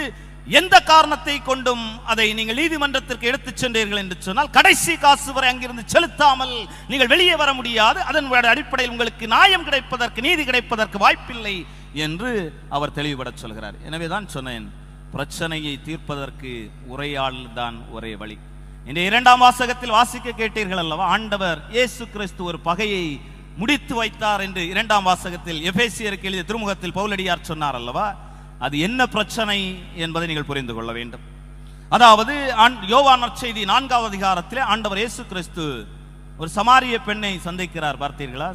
எந்த காரணத்தை கொண்டும் அதை நீங்கள் நீதிமன்றத்திற்கு எடுத்துச் சென்றீர்கள் என்று சொன்னால் கடைசி காசு வரை அங்கிருந்து செலுத்தாமல் நீங்கள் வெளியே வர முடியாது. அதன் அடிப்படையில் உங்களுக்கு நியாயம் கிடைப்பதற்கு, நீதி கிடைப்பதற்கு வாய்ப்பில்லை என்று அவர் தெளிவுபட சொல்கிறார். எனவே தான் சொன்னேன், பிரச்சனையை தீர்ப்பதற்கு உரையாடல் தான் ஒரே வழி. இந்த 2ஆம் வாசகத்தில் வாசிக்க கேட்டீர்கள் அல்லவா, ஆண்டவர் இயேசு கிறிஸ்து ஒரு பகையை முடித்து வைத்தார் என்று 2ஆம் வாசகத்தில் எபேசியருக்கு எழுதிய திருமுகத்தில் பவுலடியார் சொன்னார் அல்லவா. அது என்ன பிரச்சனை என்பதை நீங்கள் புரிந்து கொள்ள வேண்டும். அதாவது யோவான் நற்செய்தி 4ஆம் அதிகாரத்தில் ஆண்டவர் இயேசு கிறிஸ்து ஒரு சமாரிய பெண்ணை சந்திக்கிறார். பார்த்தீர்களா?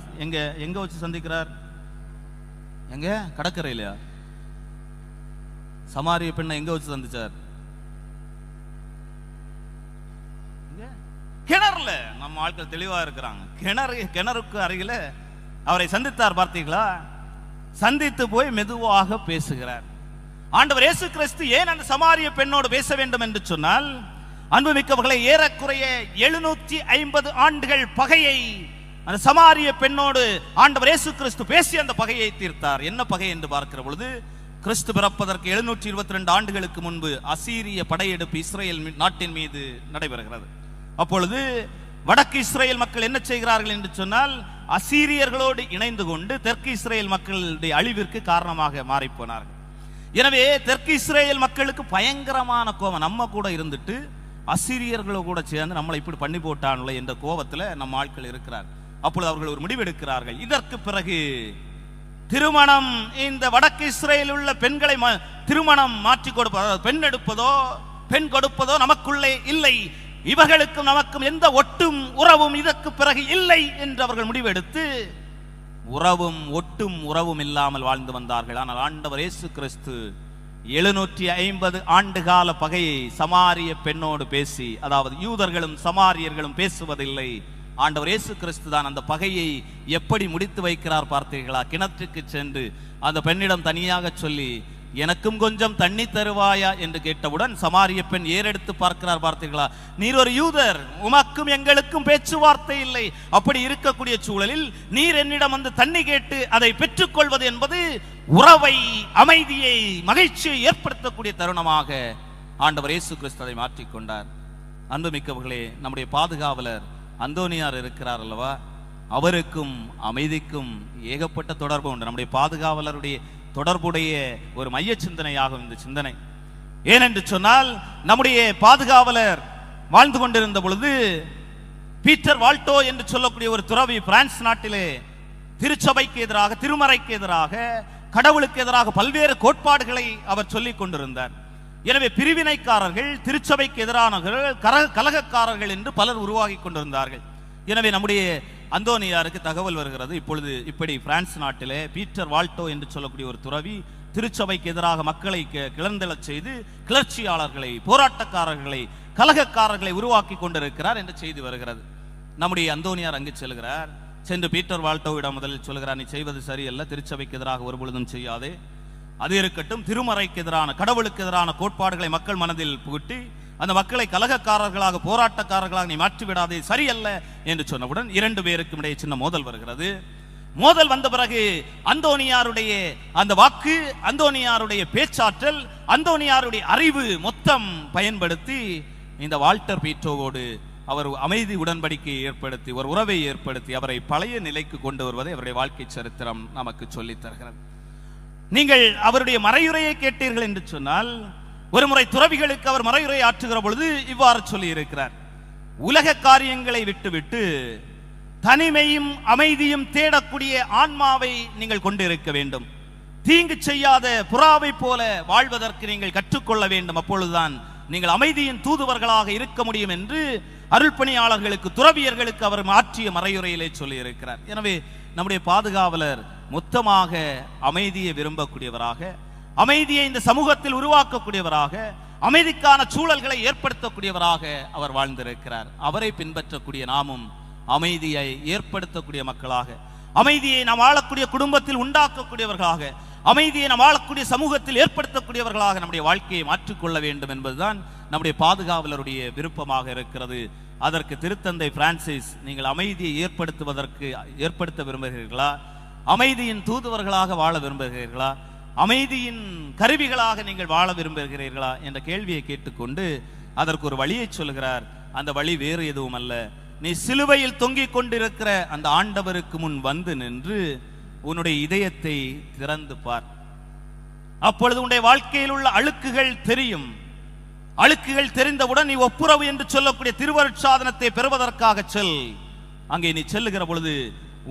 எங்க வச்சு சந்திக்கிறார்? எங்க? கடற்கரையில. சமாரிய பெண்ணை எங்க வச்சு சந்திச்சார்? கிணறுல. நம்ம ஆட்கள் தெளிவா இருக்கிறாங்க. கிணறுக்கு அருகில அவரை சந்தித்தார். பார்த்தீங்களா? சந்தித்து போய் மெதுவாக பேசுகிறார். ஆண்டவர் இயேசு கிறிஸ்து ஏன் அந்த சமாரிய பெண்ணோடு பேச வேண்டும் என்று சொன்னால், அன்புமிக்கவர்களை, ஏறக்குறைய 750 ஆண்டுகள் பகையை அந்த சமாரிய பெண்ணோடு ஆண்டவர் இயேசு கிறிஸ்து பேசி அந்த பகையை தீர்த்தார். என்ன பகை என்று பார்க்கிற பொழுது, கிறிஸ்து பிறப்பதற்கு 722 ஆண்டுகளுக்கு முன்பு அசீரிய படையெடுப்பு இஸ்ரேல் நாட்டின் மீது நடைபெறுகிறது. அப்பொழுது வடக்கு இஸ்ரேல் மக்கள் என்ன செய்கிறார்கள் என்று சொன்னால், அசீரியர்களோடு இணைந்து கொண்டு தெற்கு இஸ்ரேல் மக்களுடைய அழிவிற்கு காரணமாக மாறி போனார்கள். எனவே தெற்கு இஸ்ரேல் மக்களுக்கு பயங்கரமான கோபம். நம்ம கூட இருந்துட்டு அசீரியர்களோ கூட சேர்ந்து நம்மளை இப்படி பண்ணி போட்டாங்களே என்ற கோபத்தில் நம்ம ஆட்கள் இருக்கிறார். அப்பொழுது அவர்கள் ஒரு முடிவெடுக்கிறார்கள். இதற்கு பிறகு திருமணம், இந்த வடக்கு இஸ்ரேலில் உள்ள பெண்களை திருமணம் மாற்றி கொடுப்பதோ, பெண் எடுப்பதோ பெண் கொடுப்பதோ நமக்குள்ளே இல்லை, இவர்களுக்கும் நமக்கும் எந்த ஒட்டும் உறவும் இதற்கு பிறகு இல்லை என்று அவர்கள் முடிவெடுத்து ஒட்டும் உறவும் இல்லாமல் வாழ்ந்து வந்தார்கள். ஆனால் ஆண்டவர் இயேசு கிறிஸ்து 750 ஆண்டுகால பகையை சமாரிய பெண்ணோடு பேசி, அதாவது யூதர்களும் சமாரியர்களும் பேசுவதில்லை, ஆண்டவர் இயேசு கிறிஸ்து தான் அந்த பகையை எப்படி முடித்து வைக்கிறார். பார்த்தீர்களா? கிணற்றுக்கு சென்று அந்த பெண்ணிடம் தனியாக சொல்லி, எனக்கும் கொஞ்சம் தண்ணி தருவாயா என்று கேட்டவுடன் சமாரிய பெண் ஏறெடுத்து பார்க்கிறார். பார்த்தீர்களா? நீர் ஒரு யூதர், உமக்கும் எங்களுக்கும் பேச்சுவார்த்தை இல்லை. அப்படி இருக்கக்கூடிய சூழலில் நீர் என்னிடம் வந்து தண்ணி கேட்டு அதை பெற்றுக்கொள்வது என்பது உறவை, அமைதியை, மகிழ்ச்சியை ஏற்படுத்தக்கூடிய தருணமாக ஆண்டவர் இயேசு கிறிஸ்து அதை மாற்றிக்கொண்டார். அன்புமிக்கவர்களே, நம்முடைய பாதுகாவலர் அந்தோனியார் இருக்கிறார் அல்லவா, அவருக்கும் அமைதிக்கும் ஏகப்பட்ட தொடர்பு உண்டு. நம்முடைய பாதுகாவலருடைய தொடர்புடைய ஒரு மைய சிந்தனையாகும் இந்த சிந்தனை. ஏனென்று சொன்னால், நம்முடைய பாதுகாவலர் வாழ்ந்து கொண்டிருந்த பொழுது பீட்டர் வால்டோ என்று சொல்லக்கூடிய ஒரு துறவி பிரான்ஸ் நாட்டிலே திருச்சபைக்கு எதிராக, திருமறைக்கு எதிராக, கடவுளுக்கு எதிராக பல்வேறு கோட்பாடுகளை அவர் சொல்லிக் கொண்டிருந்தார். எனவே பிரிவினைக்காரர்கள், திருச்சபைக்கு எதிரானவர்கள், கலகக்காரர்கள் என்று பலர் உருவாகி கொண்டிருந்தார்கள். எனவே நம்முடைய அந்தோனியாருக்கு தகவல் வருகிறது, இப்பொழுது இப்படி பிரான்ஸ் நாட்டிலே பீட்டர் வால்டோ என்று சொல்லக்கூடிய ஒரு துறவி திருச்சபைக்கு எதிராக மக்களை கிளர்ந்தெழச் செய்து கிளர்ச்சியாளர்களை, போராட்டக்காரர்களை, கலகக்காரர்களை உருவாக்கி கொண்டிருக்கிறார் என்று செய்தி வருகிறது. நம்முடைய அந்தோனியார் அங்கு செல்கிறார். சென்று பீட்டர் வால்டோவிடம் முதலில் சொல்கிறார், நீ செய்வது சரியல்ல, திருச்சபைக்கு எதிராக ஒரு பொழுதும் செய்யாதே, அது இருக்கட்டும், திருமறைக்கு எதிரான, கடவுளுக்கு எதிரான கோட்பாடுகளை மக்கள் மனதில் புகுட்டி அந்த மக்களை கலகக்காரர்களாக, போராட்டக்காரர்களாக நீ மாற்றிவிடாதே, சரியல்ல என்று சொன்னவுடன் 2 பேருக்கும் இடையே சின்ன மோதல் வருகிறது. மோதல் வந்த பிறகு அந்தோனியாருடைய அந்த வாக்கு, அந்தோனியாருடைய பேச்சாற்றல், அந்தோனியாருடைய அறிவு மொத்தம் பயன்படுத்தி இந்த வால்டர் பீட்டோவோடு அவர் அமைதி உடன்படிக்கையை ஏற்படுத்தி, ஒரு உறவை ஏற்படுத்தி அவரை பழைய நிலைக்கு கொண்டு வருவதை அவருடைய வாழ்க்கை சரித்திரம் நமக்கு சொல்லித் தருகிறது. நீங்கள் அவருடைய மறையுரையை கேட்டீர்கள் என்று சொன்னால், ஒரு முறை துறவிகளுக்கு அவர் மறையுரை ஆற்றுகிற பொழுது இவ்வாறு சொல்லி இருக்கிறார், உலக காரியங்களை விட்டுவிட்டு தனிமையும் அமைதியும் தேடக்கூடிய ஆன்மாவை நீங்கள் கொண்டிருக்க வேண்டும். தீங்கு செய்யாத புறாவை போல வாழ்வதற்கு நீங்கள் கற்றுக்கொள்ள வேண்டும். அப்பொழுதுதான் நீங்கள் அமைதியின் தூதுவர்களாக இருக்க முடியும் என்று அருள்பணியாளர்களுக்கு, துறவியர்களுக்கு அவர் மாற்றிய மறையுரையிலே சொல்லி இருக்கிறார். எனவே நம்முடைய பாதுகாவலர் மொத்தமாக அமைதியை விரும்பக்கூடியவராக, அமைதியை இந்த சமூகத்தில் உருவாக்கக்கூடியவராக, அமைதிக்கான சூழல்களை ஏற்படுத்தக்கூடியவராக அவர் வாழ்ந்திருக்கிறார். அவரை பின்பற்றக்கூடிய நாமும் அமைதியை ஏற்படுத்தக்கூடிய மக்களாக, அமைதியை நாம் வாழக்கூடிய குடும்பத்தில் உண்டாக்கக்கூடியவர்களாக, அமைதியை நாம் வாழக்கூடிய சமூகத்தில் ஏற்படுத்தக்கூடியவர்களாக நம்முடைய வாழ்க்கையை மாற்றிக்கொள்ள வேண்டும் என்பதுதான் நம்முடைய பாதுகாவலருடைய விருப்பமாக இருக்கிறது. அதற்கு திருத்தந்தை பிரான்சிஸ், நீங்கள் அமைதியை ஏற்படுத்த விரும்புகிறீர்களா, அமைதியின் தூதுவர்களாக வாழ விரும்புகிறீர்களா, அமைதியின் கருவிகளாக நீங்கள் வாழ விரும்புகிறீர்களா என்ற கேள்வியை கேட்டுக்கொண்டு அதற்கு ஒரு வழியை சொல்கிறார். அந்த வழி வேறு எதுவும் அல்ல, நீ சிலுவையில் தொங்கிக் கொண்டிருக்கிற அந்த ஆண்டவருக்கு முன் வந்து நின்று உன்னுடைய இதயத்தை திறந்து பார். அப்பொழுது உன்னுடைய வாழ்க்கையில் உள்ள அழுக்குகள் தெரியும். அழுக்குகள் தெரிந்தவுடன் நீ ஒப்புரவு என்று சொல்லக்கூடிய திருவருட்சாதனத்தை பெறுவதற்காக செல். அங்கே நீ செல்லுகிற பொழுது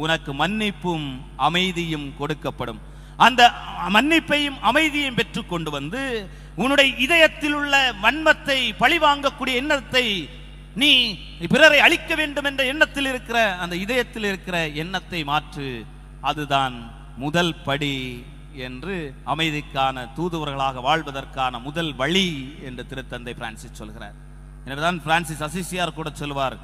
உனக்கு மன்னிப்பும் அமைதியும் கொடுக்கப்படும். அந்த மன்னிப்பையும் அமைதியையும் பெற்றுக் கொண்டு வந்து உன்னுடைய இதயத்தில் உள்ள வன்மத்தை, பழிவாங்கக்கூடிய எண்ணத்தை, நீ பிறரை அழிக்க வேண்டும் என்ற எண்ணத்தில் இருக்கிற அந்த இதயத்தில் இருக்கிற எண்ணத்தை மாற்று. அதுதான் முதல் படி என்று அமைதிக்கான தூதுவர்களாக வாழ்வதற்கான முதல் வழி என்று திருத்தந்தை பிரான்சிஸ் சொல்கிறார். எனவேதான் பிரான்சிஸ் அசிசியார் கூட சொல்வார்,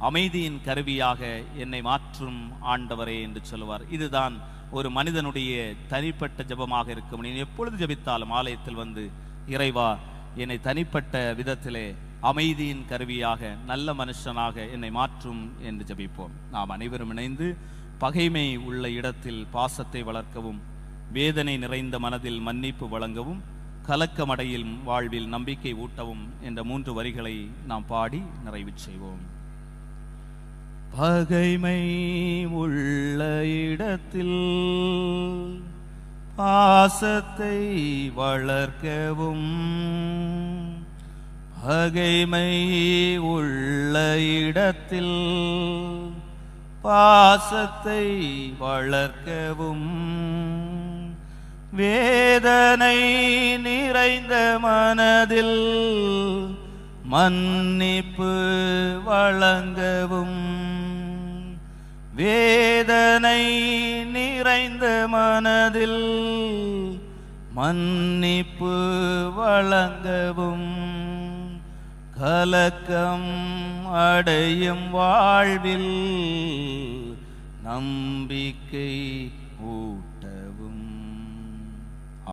அமைதியின் கருவியாக என்னை மாற்றும் ஆண்டவரே என்று சொல்லுவார். இதுதான் ஒரு மனிதனுடைய தனிப்பட்ட ஜெபமாக இருக்கும். நீ எப்பொழுது ஜெபித்தாலும் ஆலயத்தில் வந்து, இறைவா என்னை தனிப்பட்ட விதத்திலே அமைதியின் கருவியாக, நல்ல மனுஷனாக என்னை மாற்றும் என்று ஜெபிப்போம். நாம் அனைவரும் இணைந்து பகைமை உள்ள இடத்தில் பாசத்தை வளர்க்கவும், வேதனை நிறைந்த மனதில் மன்னிப்பு வழங்கவும், கலக்கமடையில் வாழ்வில் நம்பிக்கை ஊட்டவும் என்ற 3 வரிகளை நாம் பாடி நிறைவு செய்வோம். பகைமை உள்ள இடத்தில் பாசத்தை வளர்க்கவும், பகைமை உள்ள இடத்தில் பாசத்தை வளர்க்கவும், வேதனை நிறைந்த மனதில் மன்னிப்பு வழங்கவும், வேதனை நிறைந்த மனதில் மன்னிப்பு வழங்கவும், கலக்கம் அடையும் வாழ்வில் நம்பிக்கை ஊட்ட